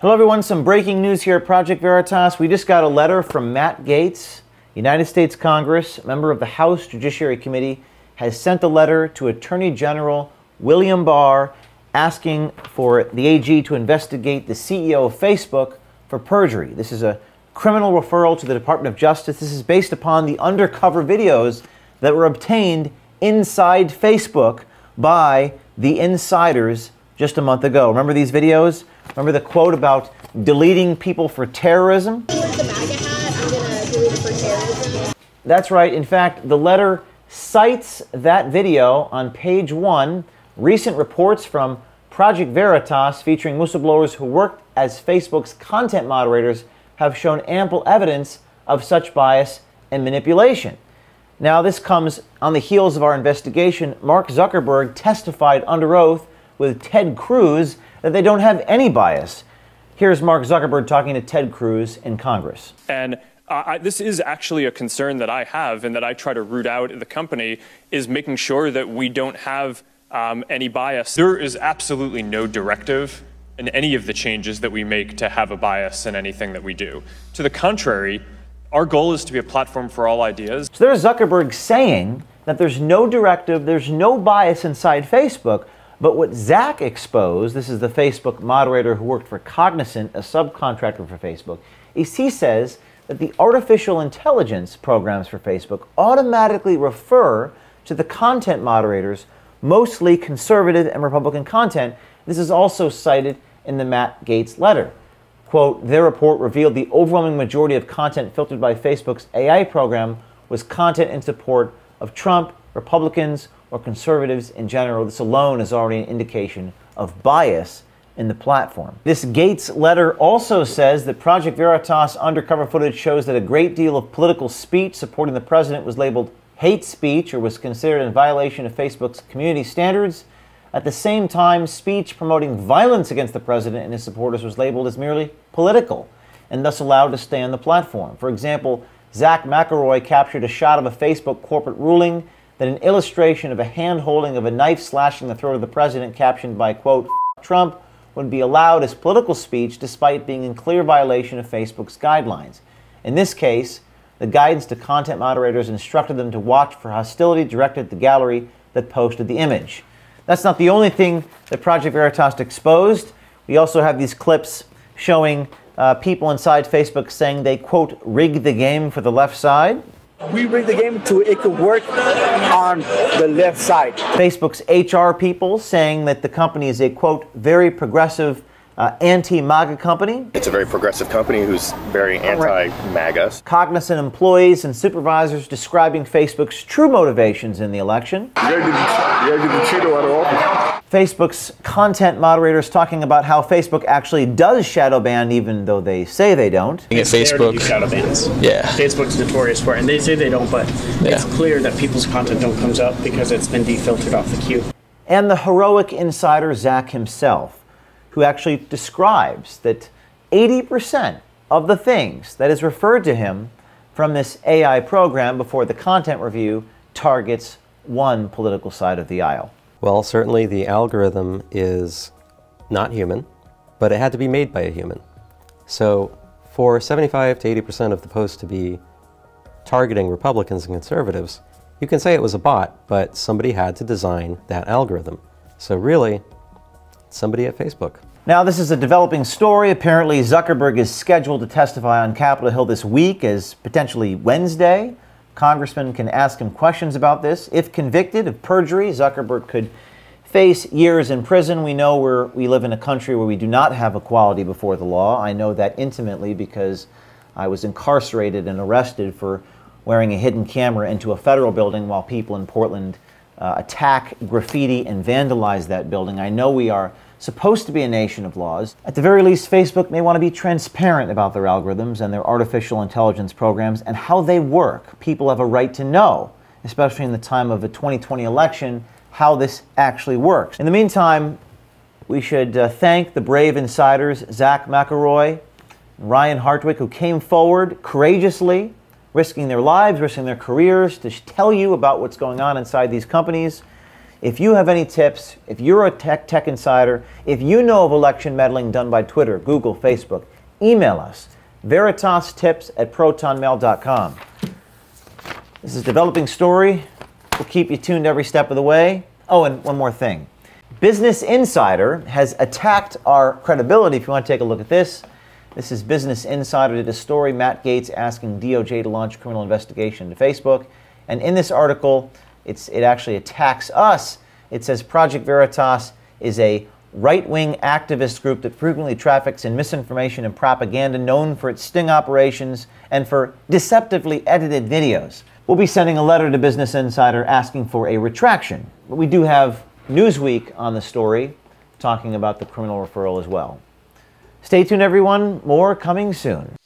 Hello everyone, some breaking news here at Project Veritas. We just got a letter from Matt Gaetz, United States Congress, member of the House Judiciary Committee, has sent a letter to Attorney General William Barr asking for the AG to investigate the CEO of Facebook for perjury. This is a criminal referral to the Department of Justice. This is based upon the undercover videos that were obtained inside Facebook by the insiders just a month ago. Remember these videos? Remember the quote about deleting people for terrorism? That's right. In fact, the letter cites that video on page 1, recent reports from Project Veritas featuring whistleblowers who worked as Facebook's content moderators have shown ample evidence of such bias and manipulation. Now, this comes on the heels of our investigation. Mark Zuckerberg testified under oath with Ted Cruz that they don't have any bias. Here's Mark Zuckerberg talking to Ted Cruz in Congress. And this is actually a concern that I have and that I try to root out in the company, is making sure that we don't have any bias. There is absolutely no directive in any of the changes that we make to have a bias in anything that we do. To the contrary, our goal is to be a platform for all ideas. So there's Zuckerberg saying that there's no directive, there's no bias inside Facebook. But what Zach exposed, this is the Facebook moderator who worked for Cognizant, a subcontractor for Facebook, is he says that the artificial intelligence programs for Facebook automatically refer to the content moderators, mostly conservative and Republican content. This is also cited in the Matt Gaetz letter. Quote, their report revealed the overwhelming majority of content filtered by Facebook's AI program was content in support of Trump, Republicans, or conservatives in general. This alone is already an indication of bias in the platform. This Gaetz letter also says that Project Veritas undercover footage shows that a great deal of political speech supporting the president was labeled hate speech or was considered in violation of Facebook's community standards. At the same time, speech promoting violence against the president and his supporters was labeled as merely political and thus allowed to stay on the platform. For example, Zach McElroy captured a shot of a Facebook corporate ruling that an illustration of a hand-holding of a knife slashing the throat of the president captioned by, quote, Trump, would be allowed as political speech despite being in clear violation of Facebook's guidelines. In this case, the guidance to content moderators instructed them to watch for hostility directed at the gallery that posted the image. That's not the only thing that Project Veritas exposed. We also have these clips showing people inside Facebook saying they, quote, rigged the game for the left side. We rigged the game to it could work on the left side. Facebook's HR people saying that the company is a, quote, very progressive anti-MAGA company. It's a very progressive company who's very anti-MAGA. Cognizant employees and supervisors describing Facebook's true motivations in the election. Facebook's content moderators talking about how Facebook actually does shadow ban even though they say they don't. Facebook shadow bans. Yeah. Facebook's notorious for it, and they say they don't, but it's clear that people's content don't comes up because it's been defiltered off the queue. And the heroic insider Zach himself, who actually describes that 80% of the things that is referred to him from this AI program before the content review targets one political side of the aisle. Well, certainly the algorithm is not human, but it had to be made by a human. So for 75 to 80% of the posts to be targeting Republicans and conservatives, you can say it was a bot, but somebody had to design that algorithm. So really, somebody at Facebook. Now, this is a developing story. Apparently, Zuckerberg is scheduled to testify on Capitol Hill this week as potentially Wednesday. Congressmen can ask him questions about this. If convicted of perjury, Zuckerberg could face years in prison. We know we live in a country where we do not have equality before the law. I know that intimately because I was incarcerated and arrested for wearing a hidden camera into a federal building while people in Portland attack, graffiti, and vandalize that building. I know we are supposed to be a nation of laws. At the very least, Facebook may want to be transparent about their algorithms and their artificial intelligence programs and how they work. People have a right to know, especially in the time of a 2020 election, how this actually works. In the meantime, we should thank the brave insiders, Zach McElroy, Ryan Hartwick, who came forward courageously, risking their lives, risking their careers to tell you about what's going on inside these companies. If you have any tips, if you're a tech insider, if you know of election meddling done by Twitter, Google, Facebook, email us, veritastips@protonmail.com. This is a developing story. We'll keep you tuned every step of the way. Oh, and one more thing. Business Insider has attacked our credibility. If you want to take a look at this, this is Business Insider did a story, Matt Gaetz asking DOJ to launch a criminal investigation into Facebook. And in this article, it actually attacks us. It says Project Veritas is a right-wing activist group that frequently traffics in misinformation and propaganda, known for its sting operations and for deceptively edited videos. We'll be sending a letter to Business Insider asking for a retraction. But we do have Newsweek on the story talking about the criminal referral as well. Stay tuned, everyone. More coming soon.